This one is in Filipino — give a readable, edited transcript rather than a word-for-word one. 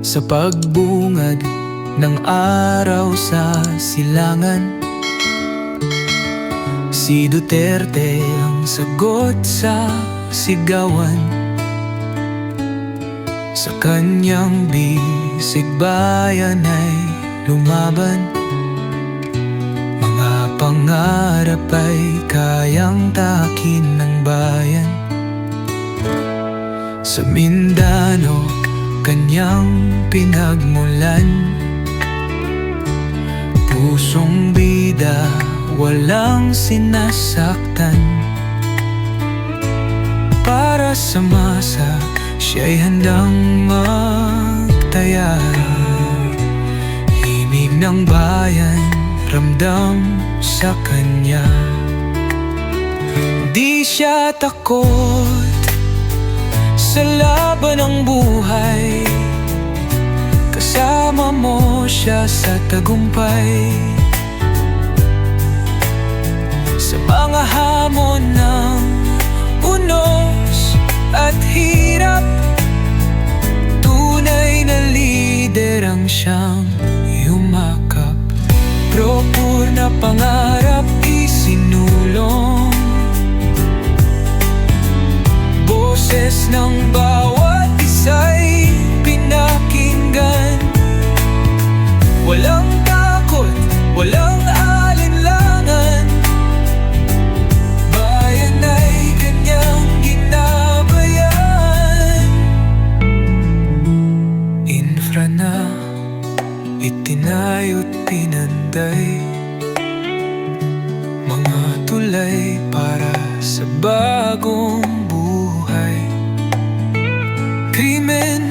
sa pagbungad ng araw sa silangan. Si Duterte ang sagot sa sigawan. Sa kanyang bisig bayan ay lumaban. Mga pangarap ay kayang takin ng bayan. Sa Mindanao kanyang pinagmulan. Pusong bida, walang sinasaktan. Para sa masa, siya'y handang magtaya. Himig ng bayan, ramdam sa kanya. Di siya takot sa laban ng buhay. Kasama mo siya sa tagumpay. Sa mga hamon ng unos at hirap, tunay na lider ang siyang yumakap. Propur na pangarap isinulong, boses ng bawat isa'y pinakinggan. Walang takot, walang alinlangan. Bayan ay kanyang ginabayan. Infra na itinayo't pinanday, mga tulay para sa bagong buhay. Krimen